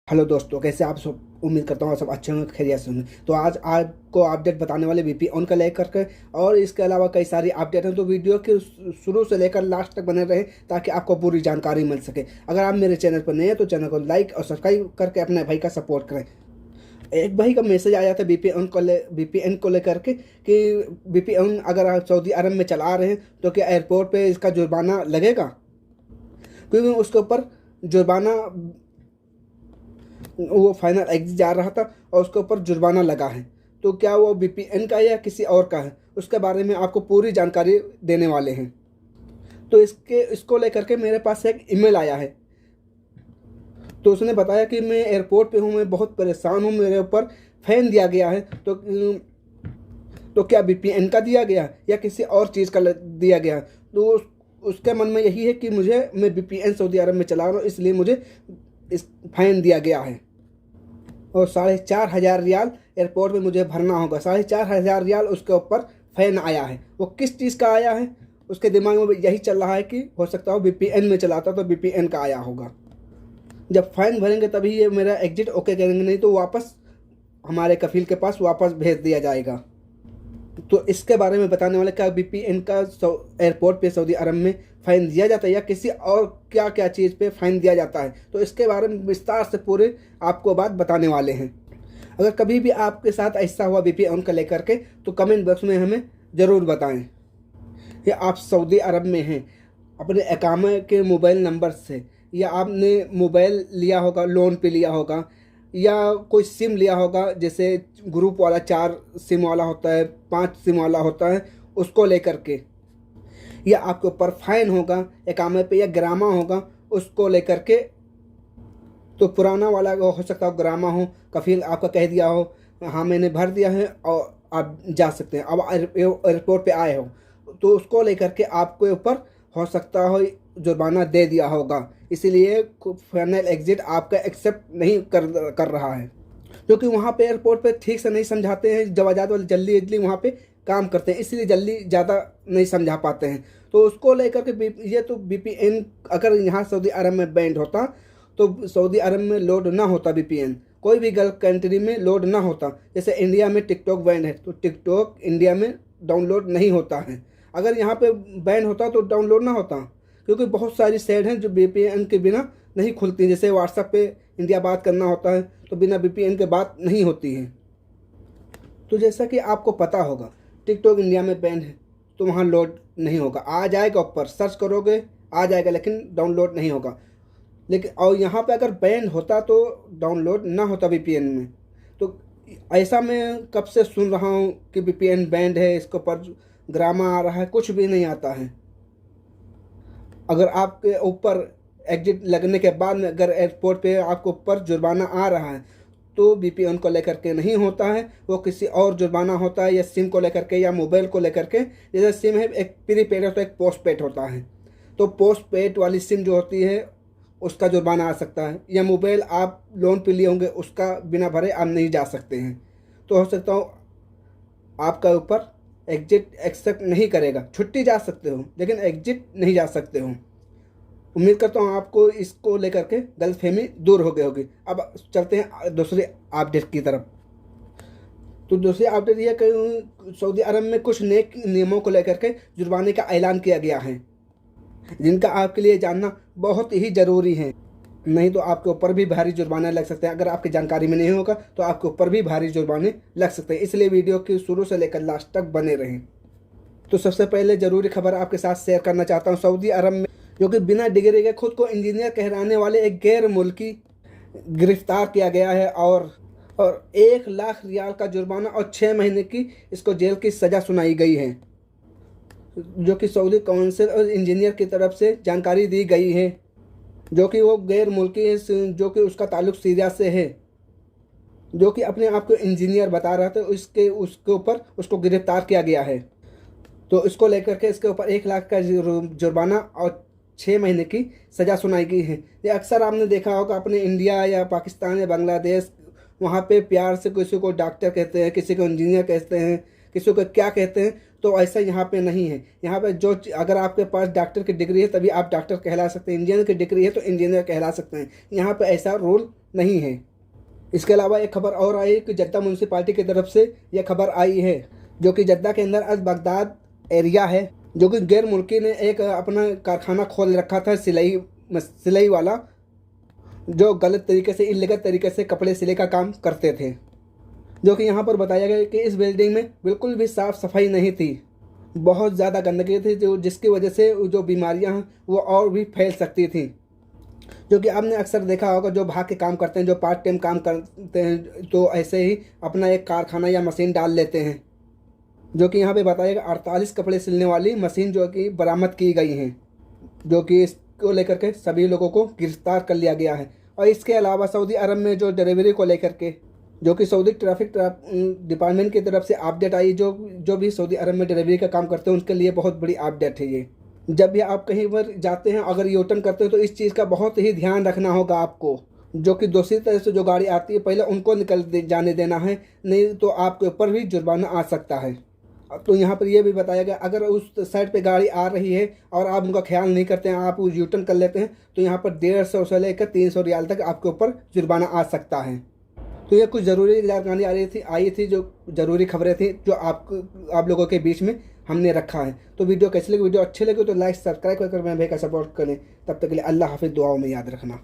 Hello दोस्तों, कैसे आप सब। उम्मीद करता हूँ आप सब अच्छे होंगे, खैरियत से होंगे। तो आज आपको अपडेट बताने वाले VPN का लेकर के और इसके अलावा कई सारी अपडेट हैं। तो वीडियो के शुरू से लेकर लास्ट तक बने रहें ताकि आपको पूरी जानकारी मिल सके। अगर आप मेरे चैनल पर नए हैं तो चैनल को लाइक और सब्सक्राइब करके अपने भाई का सपोर्ट करें। एक भाई का मैसेज आया था VPN को लेकर के कि VPN अगर आप सऊदी अरब में चला रहे हैं तो क्या एयरपोर्ट पे इसका जुर्माना लगेगा, क्योंकि उसके ऊपर जुर्माना वो फाइनल एग्जिट जा रहा था और उसके ऊपर जुर्माना लगा है। तो क्या वो VPN का है या किसी और का है, उसके बारे में आपको पूरी जानकारी देने वाले हैं। तो इसको लेकर के मेरे पास एक ईमेल आया है। तो उसने बताया कि मैं एयरपोर्ट पे हूँ, मैं बहुत परेशान हूँ, मेरे ऊपर फ़ाइन दिया गया है। तो क्या VPN का दिया गया है या किसी और चीज़ का दिया गया है। तो उसके मन में यही है कि मैं VPN सऊदी अरब में चला रहा हूँ, इसलिए मुझे इस फाइन दिया गया है और 4,500 रियाल एयरपोर्ट में मुझे भरना होगा। 4,500 रियाल उसके ऊपर फ़ाइन आया है। वो किस चीज़ का आया है, उसके दिमाग में यही चल रहा है कि हो सकता हो VPN में चलाता तो VPN का आया होगा। जब फ़ाइन भरेंगे तभी ये मेरा एग्जिट ओके करेंगे, नहीं तो वापस हमारे कफील के पास वापस भेज दिया जाएगा। तो इसके बारे में बताने वाले, क्या VPN का एयरपोर्ट पे सऊदी अरब में फ़ाइन दिया जाता है या किसी और क्या क्या चीज़ पे फ़ाइन दिया जाता है, तो इसके बारे में विस्तार से पूरे आपको बात बताने वाले हैं। अगर कभी भी आपके साथ ऐसा हुआ VPN को लेकर के तो कमेंट बॉक्स में हमें ज़रूर बताएं। या आप सऊदी अरब में हैं अपने अकामा के मोबाइल नंबर से, या आपने मोबाइल लिया होगा, लोन पे लिया होगा, या कोई सिम लिया होगा, जैसे ग्रुप वाला 4 सिम वाला होता है, 5 सिम वाला होता है, उसको लेकर के, या आपके ऊपर फाइन होगा एकामे पे या ग्रामा होगा उसको लेकर के। तो पुराना वाला हो सकता हो ग्रामा हो, कफील आपका कह दिया हो हाँ मैंने भर दिया है और आप जा सकते हैं, अब एयरपोर्ट पे आए हो, तो उसको लेकर के आपके ऊपर हो सकता हो जुर्माना दे दिया होगा। इसीलिए फाइनल एग्जिट आपका एक्सेप्ट नहीं कर रहा है, क्योंकि वहाँ पे एयरपोर्ट पे ठीक से नहीं समझाते हैं। जवाजात वाले जल्दी जल्दी वहाँ पे काम करते हैं, इसलिए जल्दी ज़्यादा नहीं समझा पाते हैं। तो उसको लेकर के ये तो VPN अगर यहाँ सऊदी अरब में बैंड होता तो सऊदी अरब में लोड ना होता। VPN कोई भी गल्फ कंट्री में लोड ना होता। जैसे इंडिया में टिकटॉक बैंड है तो टिकटॉक इंडिया में डाउनलोड नहीं होता है। अगर यहाँ पे बैंड होता तो डाउनलोड ना होता, क्योंकि बहुत सारी साइट हैं जो VPN के बिना नहीं खुलती। जैसे व्हाट्सएप पे इंडिया बात करना होता है तो बिना VPN के बात नहीं होती है। तो जैसा कि आपको पता होगा टिकटॉक इंडिया में बैन है तो वहाँ लोड नहीं होगा। आ जाएगा, ऊपर सर्च करोगे आ जाएगा, लेकिन डाउनलोड नहीं होगा। लेकिन और यहाँ पे अगर बैन होता तो डाउनलोड ना होता VPN में। तो ऐसा मैं कब से सुन रहा हूँ कि VPN बैंड है, इसके ऊपर ग्रामा आ रहा है, कुछ भी नहीं आता है। अगर आपके ऊपर एग्जिट लगने के बाद में अगर एयरपोर्ट पे आपको ऊपर जुर्माना आ रहा है तो VPN को लेकर के नहीं होता है, वो किसी और जुर्माना होता है, या सिम को लेकर के या मोबाइल को लेकर के। जैसे सिम है, एक प्रीपेड होता है, एक पोस्ट पेड होता है। तो पोस्ट पेड वाली सिम जो होती है उसका जुर्माना आ सकता है, या मोबाइल आप लोन पे लिए होंगे उसका बिना भरे आप नहीं जा सकते हैं। तो हो सकता हो आपका ऊपर एग्जिट एक्सेप्ट नहीं करेगा। छुट्टी जा सकते हो लेकिन एग्जिट नहीं जा सकते हो। उम्मीद करता हूँ आपको इसको लेकर के गलतफहमी दूर हो गई होगी। अब चलते हैं दूसरे अपडेट की तरफ। तो दूसरी अपडेट यह कि सऊदी अरब में कुछ नए नियमों को लेकर के जुर्माने का ऐलान किया गया है, जिनका आपके लिए जानना बहुत ही ज़रूरी है। नहीं तो आपके ऊपर भी भारी जुर्माने लग सकते हैं। अगर आपकी जानकारी में नहीं होगा तो आपके ऊपर भी भारी जुर्माने लग सकते हैं। इसलिए वीडियो की शुरू से लेकर लास्ट तक बने रहें। तो सबसे पहले ज़रूरी खबर आपके साथ शेयर करना चाहता हूँ। सऊदी अरब में जो कि बिना डिग्री के खुद को इंजीनियर कहलाने वाले एक गैर मुल्की गिरफ्तार किया गया है और 1 लाख रियाल का जुर्माना और 6 महीने की इसको जेल की सज़ा सुनाई गई है, जो कि सऊदी काउंसिल और इंजीनियर की तरफ से जानकारी दी गई है। जो कि वो गैर मुल्की है, जो कि उसका ताल्लुक सीरिया से है, जो कि अपने आप को इंजीनियर बता रहा था, उसके ऊपर उसको गिरफ्तार किया गया है। तो इसको लेकर के इसके ऊपर 1 लाख का जुर्माना और 6 महीने की सज़ा सुनाई गई है। ये अक्सर आपने देखा होगा अपने इंडिया या पाकिस्तान या बांग्लादेश, वहाँ पे प्यार से किसी को डॉक्टर कहते हैं, किसी को इंजीनियर कहते हैं, किसी को क्या कहते हैं, तो ऐसा यहाँ पे नहीं है। यहाँ पे अगर आपके पास डॉक्टर की डिग्री है तभी आप डॉक्टर कहला सकते हैं, इंजीनियर की डिग्री है तो इंजीनियर कहला सकते हैं। यहाँ पे ऐसा रूल नहीं है। इसके अलावा एक खबर और आई कि जद्दा म्यूनसिपाली की तरफ से यह खबर आई है, जो कि जद्दा के अंदर अल बगदाद एरिया है, जो कि गैर मुल्की ने एक अपना कारखाना खोल रखा था सिलाई वाला, जो गलत तरीके से, इल्लीगल तरीके से कपड़े सिले का काम करते थे। जो कि यहाँ पर बताया गया कि इस बिल्डिंग में बिल्कुल भी साफ़ सफाई नहीं थी, बहुत ज़्यादा गंदगी थी, जिसकी वजह से जो बीमारियाँ हैं वो और भी फैल सकती थी। जो कि आपने अक्सर देखा होगा, जो भाग के काम करते हैं, जो पार्ट टाइम काम करते हैं, तो ऐसे ही अपना एक कारखाना या मशीन डाल लेते हैं। जो कि यहाँ पे बताया गया 48 कपड़े सिलने वाली मशीन जो कि बरामद की गई हैं, जो कि इसको लेकर के सभी लोगों को गिरफ्तार कर लिया गया है। और इसके अलावा सऊदी अरब में जो डिलीवरी को लेकर के, जो कि सऊदी ट्रैफिक डिपार्टमेंट की तरफ से अपडेट आई, जो भी सऊदी अरब में डिलीवरी का काम करते हैं उनके लिए बहुत बड़ी अपडेट है ये। जब भी आप कहीं पर जाते हैं, अगर यू टर्न करते हैं, तो इस चीज़ का बहुत ही ध्यान रखना होगा आपको, जो कि दूसरी तरह से जो गाड़ी आती है पहले उनको जाने देना है, नहीं तो आपके ऊपर भी जुर्माना आ सकता है। तो यहाँ पर यह भी बताया गया, अगर उस साइड पे गाड़ी आ रही है और आप उनका ख्याल नहीं करते हैं, आप यू टर्न कर लेते हैं, तो यहाँ पर 150 से लेकर 300 रियाल तक आपके ऊपर जुर्माना आ सकता है। तो ये कुछ ज़रूरी जानकारी आई थी, जो ज़रूरी खबरें थी, जो आप लोगों के बीच में हमने रखा है। तो वीडियो कैसी लगी? वीडियो अच्छी लगी तो लाइक सब्सक्राइब कर मेरे भाई का सपोर्ट करें। तब तक के लिए अल्लाह हाफिज़, दुआओं में याद रखना।